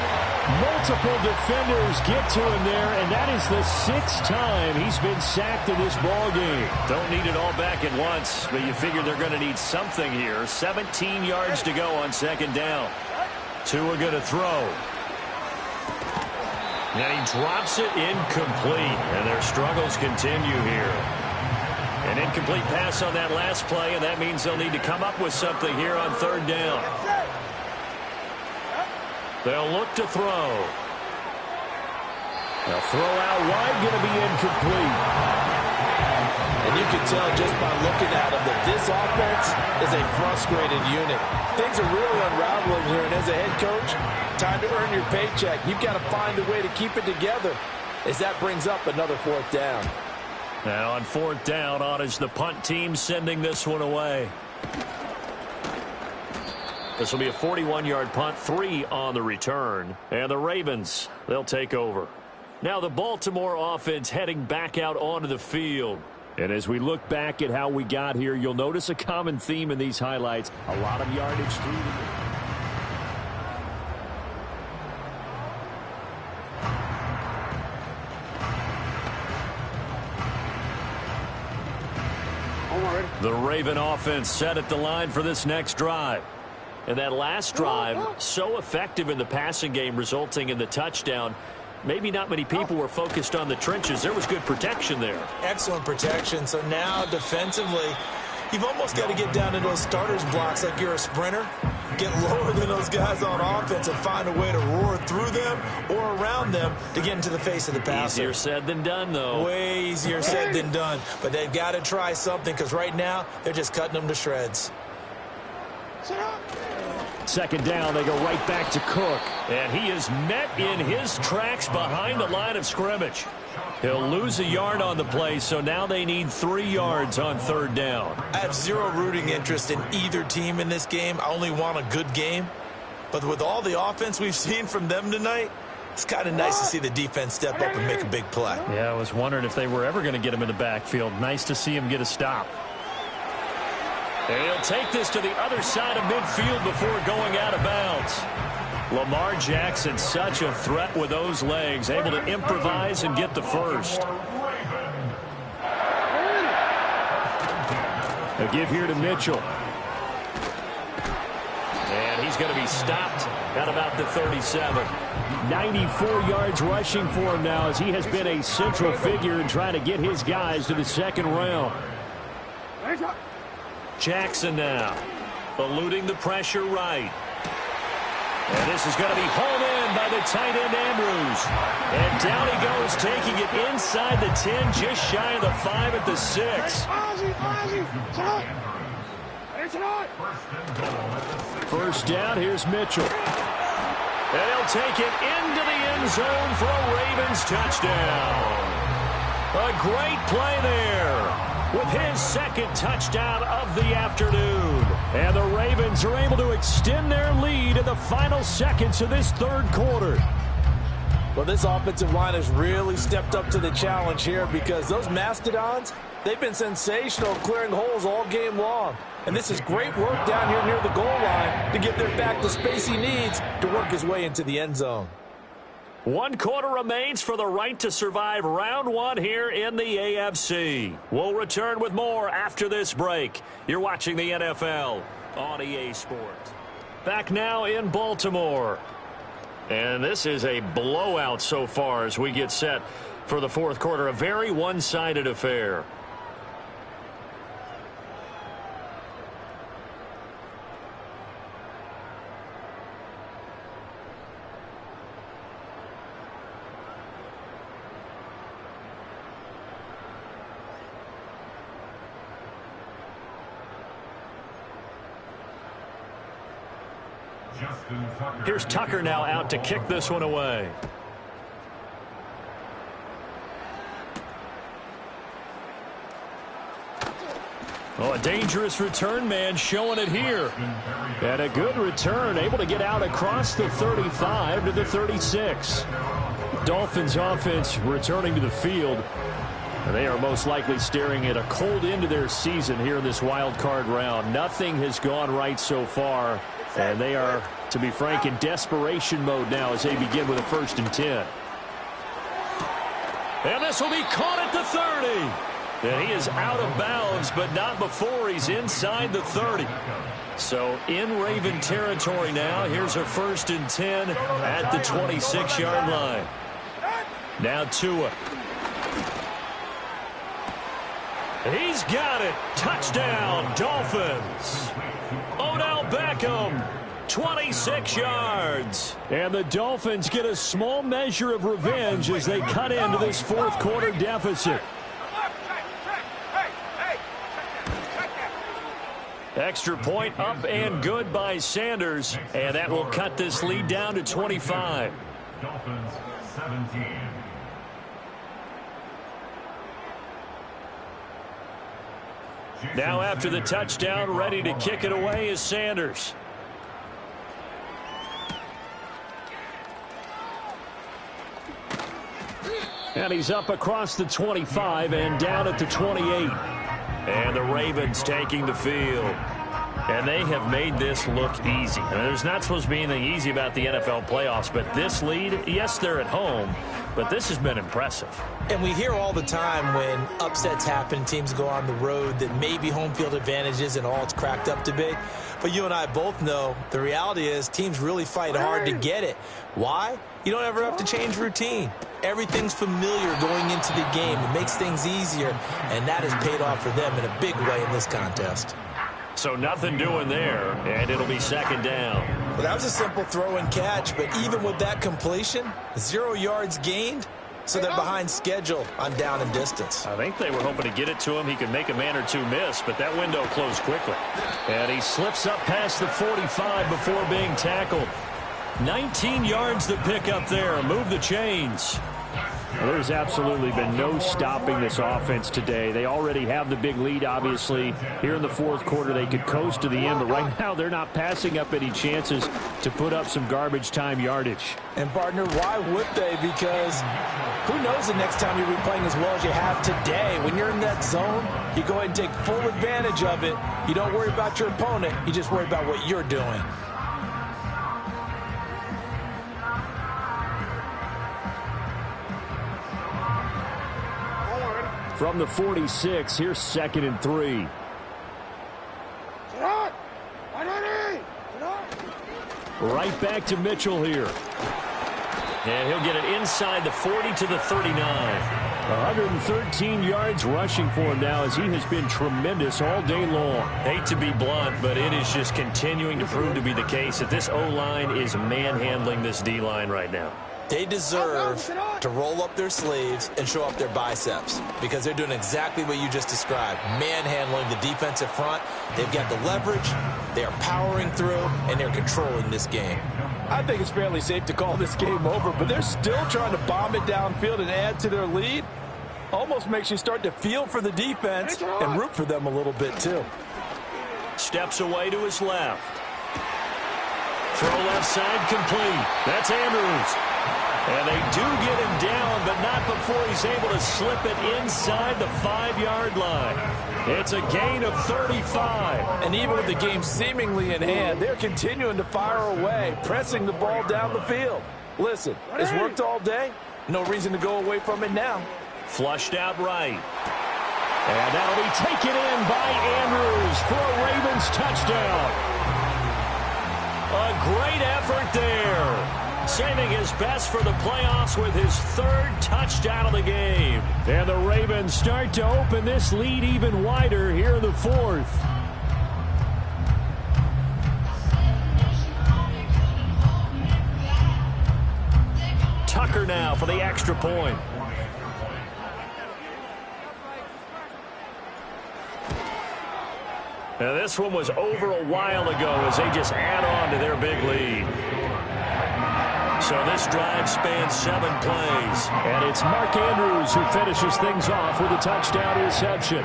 Multiple defenders get to him there, and that is the 6th time he's been sacked in this ball game. Don't need it all back at once, but you figure they're going to need something here. 17 yards to go on second down. Tua going to throw. And he drops it incomplete, and their struggles continue here. An incomplete pass on that last play, and that means they'll need to come up with something here on third down. They'll look to throw. They'll throw out wide, going to be incomplete. And you can tell just by looking at them that this offense is a frustrated unit. Things are really unraveling here, and as a head coach, time to earn your paycheck. You've got to find a way to keep it together as that brings up another fourth down. Now on fourth down, on is the punt team sending this one away. This will be a 41-yard punt, 3 on the return. And the Ravens, they'll take over. Now the Baltimore offense heading back out onto the field. And as we look back at how we got here, you'll notice a common theme in these highlights. A lot of yardage through the... The Raven offense set at the line for this next drive. And that last drive, so effective in the passing game, resulting in the touchdown. Maybe not many people were focused on the trenches. There was good protection there. Excellent protection. So now defensively, you've almost got to get down to those starters blocks like you're a sprinter. Get lower than those guys on offense and find a way to roar through them or around them to get into the face of the passer. Easier said than done, though. Way easier said than done. But they've got to try something because right now they're just cutting them to shreds. Second down, they go right back to Cook. And he is met in his tracks behind the line of scrimmage. He'll lose a yard on the play, so now they need 3 yards on 3rd down. I have zero rooting interest in either team in this game. I only want a good game. But with all the offense we've seen from them tonight, it's kind of nice to see the defense step up and make a big play. Yeah, I was wondering if they were ever going to get him in the backfield. Nice to see him get a stop. And he'll take this to the other side of midfield before going out of bounds. Lamar Jackson, such a threat with those legs, able to improvise and get the first. A give here to Mitchell. And he's going to be stopped at about the 37. 94 yards rushing for him now as he has been a central figure in trying to get his guys to the 2nd round. Jackson now, eluding the pressure right. And this is going to be hauled in by the tight end Andrews. And down he goes, taking it inside the 10, just shy of the 5 at the 6. First down, here's Mitchell. And he'll take it into the end zone for a Ravens touchdown. A great play there with his 2nd touchdown of the afternoon. And the Ravens are able to extend their lead in the final seconds of this 3rd quarter. Well, this offensive line has really stepped up to the challenge here because those Mastodons, they've been sensational clearing holes all game long. And this is great work down here near the goal line to give their back the space he needs to work his way into the end zone. 1 quarter remains for the right to survive round 1 here in the AFC. We'll return with more after this break. You're watching the NFL on EA Sports. Back now in Baltimore. And this is a blowout so far as we get set for the 4th quarter. A very one-sided affair. Here's Tucker now out to kick this one away. Oh, a dangerous return man showing it here. And a good return, able to get out across the 35 to the 36. Dolphins offense returning to the field. And they are most likely staring at a cold end to their season here in this wild card round. Nothing has gone right so far. And they are, to be frank, in desperation mode now as they begin with a 1st and 10. And this will be caught at the 30. And he is out of bounds, but not before he's inside the 30. So in Raven territory now. Here's a 1st and 10 at the 26-yard line. Now Tua. He's got it. Touchdown, Dolphins. Odell Beckham, 26 yards. And the Dolphins get a small measure of revenge as they cut into this 4th quarter deficit. Extra point up and good by Sanders. And that will cut this lead down to 25. Dolphins 17. Now after the touchdown, ready to kick it away is Sanders. And he's up across the 25 and down at the 28. And the Ravens taking the field. And they have made this look easy. I mean, there's not supposed to be anything easy about the NFL playoffs, but this lead, yes, they're at home, but this has been impressive. And we hear all the time when upsets happen, teams go on the road, that maybe home field advantage isn't all it's cracked up to be. But you and I both know the reality is teams really fight hard to get it. Why? You don't ever have to change routine. Everything's familiar going into the game. It makes things easier, and that has paid off for them in a big way in this contest. So nothing doing there, and it'll be 2nd down. Well, that was a simple throw and catch, but even with that completion, 0 yards gained, so they're behind schedule on down and distance. I think they were hoping to get it to him. He could make a man or two miss, but that window closed quickly. And he slips up past the 45 before being tackled. 19 yards to pick up there. Move the chains. Well, there's absolutely been no stopping this offense today. They already have the big lead, obviously. Here in the fourth quarter, they could coast to the end, but right now they're not passing up any chances to put up some garbage time yardage. And, partner, why would they? Because who knows the next time you'll be playing as well as you have today. When you're in that zone, you go ahead and take full advantage of it. You don't worry about your opponent. You just worry about what you're doing. From the 46, here's 2nd and 3. Right back to Mitchell here. And he'll get it inside the 40 to the 39. 113 yards rushing for him now as he has been tremendous all day long. Hate to be blunt, but it is just continuing to prove to be the case that this O-line is manhandling this D-line right now. They deserve to roll up their sleeves and show up their biceps because they're doing exactly what you just described, manhandling the defensive front. They've got the leverage, they are powering through, and they're controlling this game. I think it's fairly safe to call this game over, but they're still trying to bomb it downfield and add to their lead. Almost makes you start to feel for the defense and root for them a little bit too. Steps away to his left. Throw left side complete. That's Andrews. And they do get him down, but not before he's able to slip it inside the 5-yard line. It's a gain of 35. And even with the game seemingly in hand, they're continuing to fire away, pressing the ball down the field. Listen, it's worked all day. No reason to go away from it now. Flushed out right. And that'll be taken in by Andrews for a Ravens touchdown. A great effort there. Saving his best for the playoffs with his 3rd touchdown of the game. And the Ravens start to open this lead even wider here in the 4th. Tucker now for the extra point. Now this one was over a while ago as they just add on to their big lead. So this drive spans 7 plays. And it's Mark Andrews who finishes things off with a touchdown reception.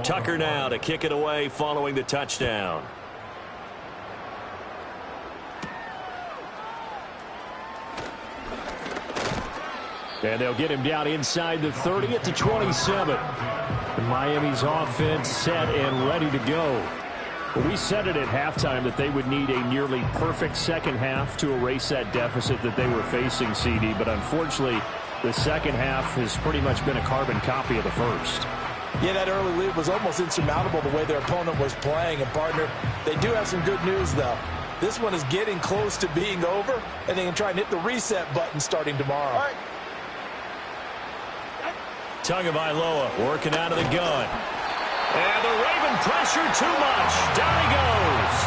Tucker now to kick it away following the touchdown. And they'll get him down inside the 30 at the 27. And Miami's offense set and ready to go. We said it at halftime that they would need a nearly perfect second half to erase that deficit that they were facing, CD. But unfortunately, the second half has pretty much been a carbon copy of the first. Yeah, that early lead was almost insurmountable the way their opponent was playing. And, partner, they do have some good news, though. This one is getting close to being over, and they can try and hit the reset button starting tomorrow. All right. Tagovailoa working out of the gun. And the Raven pressure too much. Down he goes.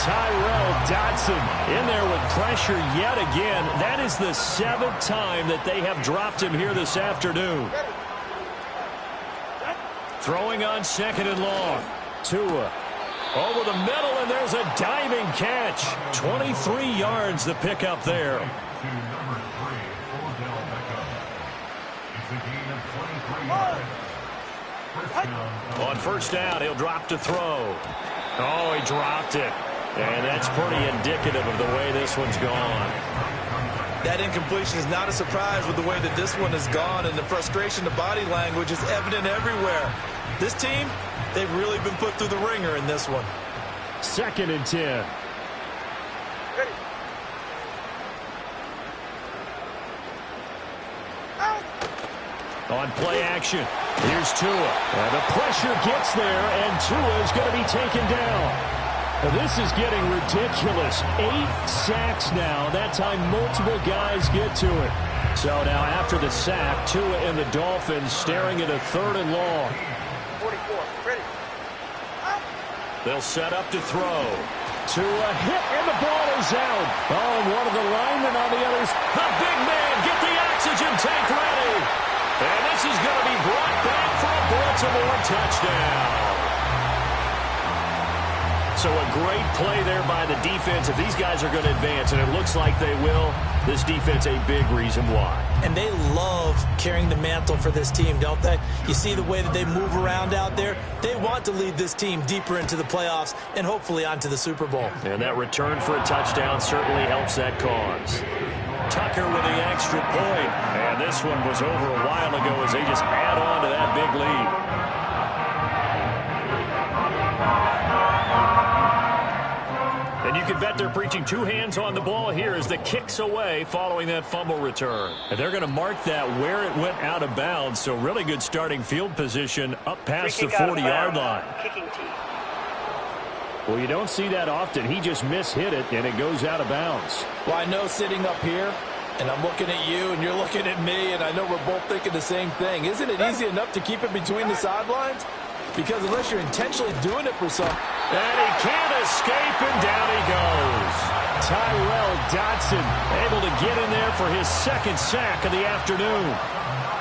Tyrell Dodson in there with pressure yet again. That is the 7th time that they have dropped him here this afternoon. Throwing on 2nd and long. Tua over the middle, and there's a diving catch. 23 yards the pickup there. On first down, he'll drop to throw. Oh, he dropped it. And that's pretty indicative of the way this one's gone. That incompletion is not a surprise with the way that this one has gone, and the frustration, the body language is evident everywhere. This team, they've really been put through the ringer in this one. 2nd and 10. On play action, here's Tua. And the pressure gets there, and Tua is going to be taken down. This is getting ridiculous. 8 sacks now. That time multiple guys get to it. So now after the sack, Tua and the Dolphins staring at a 3rd and long. 44, ready. They'll set up to throw. Tua hit, and the ball is out. Oh, and one of the linemen on the others. The big man, get the oxygen tank ready. And this is going to be brought back for a Baltimore touchdown. So a great play there by the defense. If these guys are going to advance, and it looks like they will, this defense a big reason why. And they love carrying the mantle for this team, don't they? You see the way that they move around out there? They want to lead this team deeper into the playoffs and hopefully onto the Super Bowl. And that return for a touchdown certainly helps that cause. Tucker with the extra point. And this one was over a while ago as they just add on to that big lead. And you can bet they're preaching two hands on the ball here as the kick's away following that fumble return. And they're going to mark that where it went out of bounds. So really good starting field position up past the 40-yard line. Kicking team. Well, you don't see that often. He just mishit it, and it goes out of bounds. Well, I know sitting up here, and I'm looking at you, and you're looking at me, and I know we're both thinking the same thing. Isn't it easy enough to keep it between the sidelines? Because unless you're intentionally doing it for something. And he can't escape, and down he goes. Tyrell Dodson able to get in there for his second sack of the afternoon.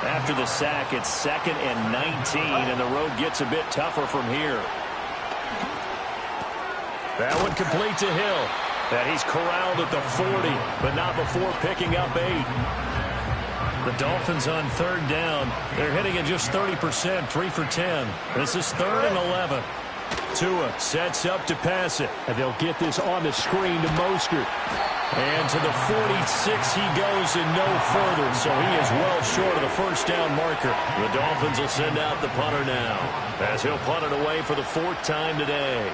After the sack, it's 2nd and 19, and the road gets a bit tougher from here. That one complete to Hill. And he's corralled at the 40, but not before picking up 8. The Dolphins on 3rd down. They're hitting at just 30%, 3 for 10. This is 3rd and 11. Tua sets up to pass it. And they'll get this on the screen to Mostert. And to the 46 he goes and no further. So he is well short of the first down marker. The Dolphins will send out the punter now, as he'll punt it away for the 4th time today.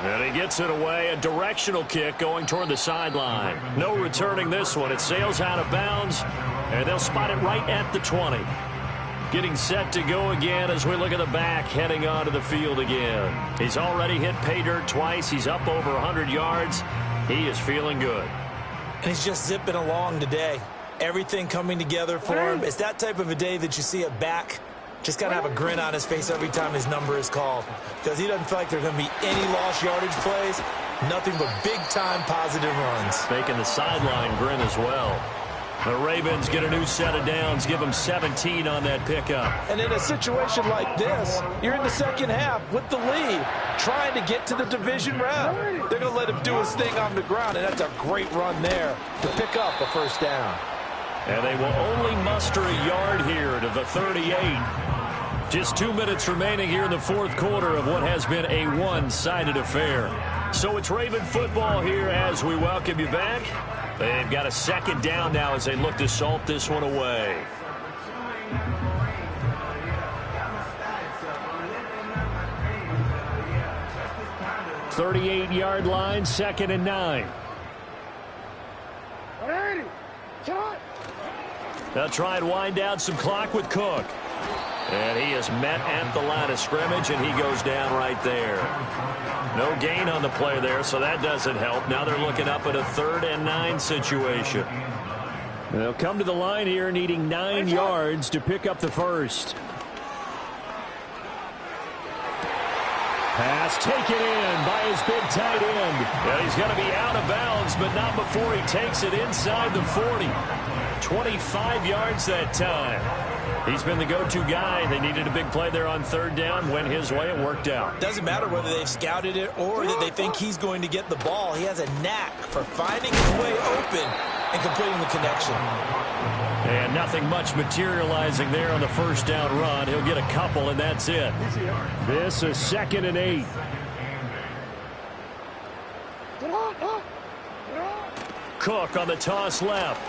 And he gets it away, a directional kick going toward the sideline. No returning this one. It sails out of bounds, and they'll spot it right at the 20. Getting set to go again as we look at the back, heading onto the field again. He's already hit pay dirt twice. He's up over 100 yards. He is feeling good. And he's just zipping along today. Everything coming together for him. It's that type of a day that you see a back just kind of have a grin on his face every time his number is called, because he doesn't feel like there are going to be any lost yardage plays, nothing but big-time positive runs. Making the sideline grin as well. The Ravens get a new set of downs, give them 17 on that pickup. And in a situation like this, you're in the second half with the lead, trying to get to the division round. They're going to let him do his thing on the ground, and that's a great run there to pick up a first down. And they will only muster a yard here to the 38. Just 2 minutes remaining here in the 4th quarter of what has been a one-sided affair. So it's Raven football here as we welcome you back. They've got a 2nd down now as they look to salt this one away. "38-yard line, 2nd and 9. They'll try and wind down some clock with Cook. And he is met at the line of scrimmage, and he goes down right there. No gain on the play there, so that doesn't help. Now they're looking up at a 3rd and 9 situation. They'll come to the line here needing 9 yards to pick up the first. Pass taken in by his big tight end. Yeah, he's going to be out of bounds, but not before he takes it inside the 40. 25 yards that time. He's been the go-to guy. They needed a big play there on 3rd down. Went his way. It worked out. Doesn't matter whether they've scouted it or that they think he's going to get the ball. He has a knack for finding his way open and completing the connection. And nothing much materializing there on the first down run. He'll get a couple, and that's it. This is 2nd and 8. Cook on the toss left.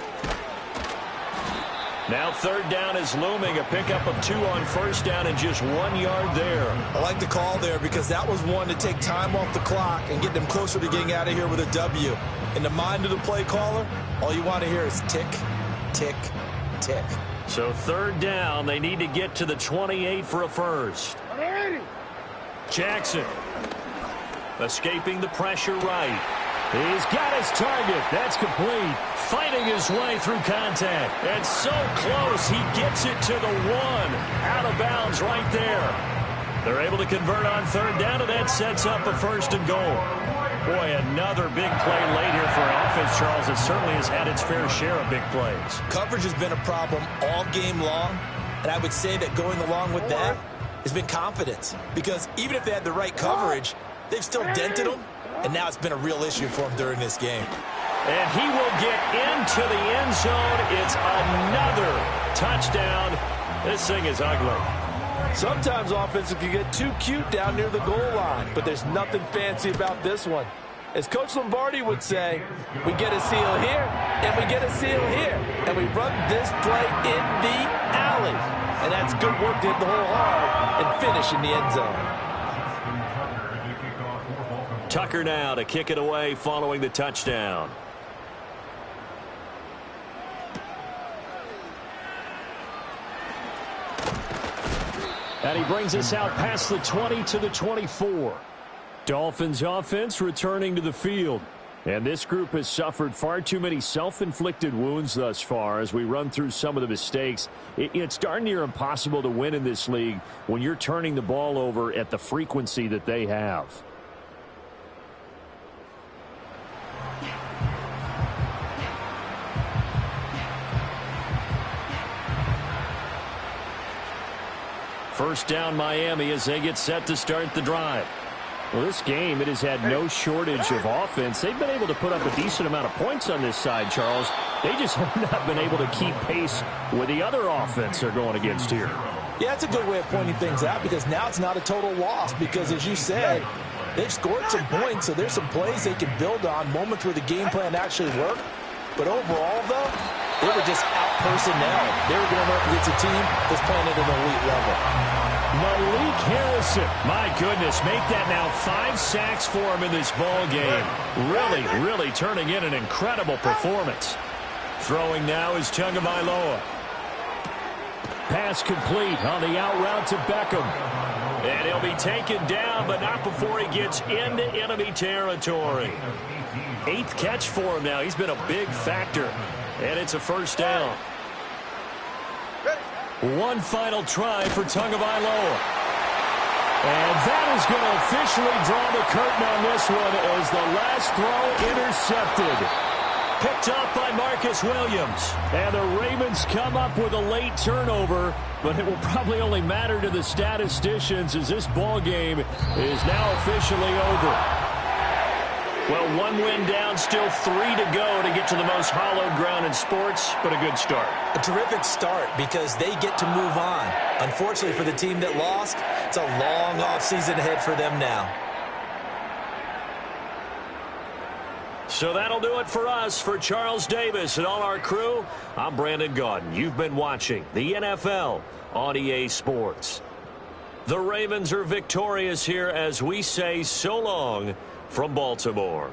Now 3rd down is looming. A pickup of 2 on first down and just 1 yard there. I like the call there because that was one to take time off the clock and get them closer to getting out of here with a W. In the mind of the play caller, all you want to hear is tick, tick, tick. So 3rd down, they need to get to the 28 for a first. Jackson escaping the pressure right. He's got his target. That's complete. Fighting his way through contact. And so close, he gets it to the 1. Out of bounds right there. They're able to convert on 3rd down, and that sets up a 1st and goal. Boy, another big play late here for an offense, Charles. It certainly has had its fair share of big plays. Coverage has been a problem all game long, and I would say that going along with that has been confidence. Because even if they had the right coverage, they've still dented him, and now it's been a real issue for him during this game. And he will get into the end zone. It's another touchdown. This thing is ugly. Sometimes offenses can get too cute down near the goal line, but there's nothing fancy about this one. As Coach Lombardi would say, we get a seal here, and we get a seal here, and we run this play in the alley. And that's good work to hit the hole hard and finish in the end zone. Tucker now to kick it away following the touchdown. And he brings us out past the 20 to the 24. Dolphins offense returning to the field. And this group has suffered far too many self-inflicted wounds thus far as we run through some of the mistakes. It's darn near impossible to win in this league when you're turning the ball over at the frequency that they have. First down Miami as they get set to start the drive. Well, this game, it has had no shortage of offense. They've been able to put up a decent amount of points on this side, Charles. They just have not been able to keep pace with the other offense they're going against here. Yeah, it's a good way of pointing things out because now it's not a total loss because, as you said, they've scored some points, so there's some plays they can build on, moments where the game plan actually worked. But overall, though, they were just out-personnel. They were going up against a team that's playing at an elite level. Malik Harrison, my goodness, make that now 5 sacks for him in this ball game. Really turning in an incredible performance. Throwing now is Tagovailoa. Pass complete on the out route to Beckham. And he'll be taken down, but not before he gets into enemy territory. 8th catch for him now. He's been a big factor. And it's a first down. One final try for Tagovailoa. And that is going to officially draw the curtain on this one as the last throw intercepted. Picked up by Marcus Williams. And the Ravens come up with a late turnover, but it will probably only matter to the statisticians as this ball game is now officially over. Well, 1 win down, still 3 to go to get to the most hallowed ground in sports, but a good start. A terrific start because they get to move on. Unfortunately for the team that lost, it's a long offseason ahead for them now. So that'll do it for us. For Charles Davis and all our crew, I'm Brandon Gaudin. You've been watching the NFL on EA Sports. The Ravens are victorious here as we say so long from Baltimore.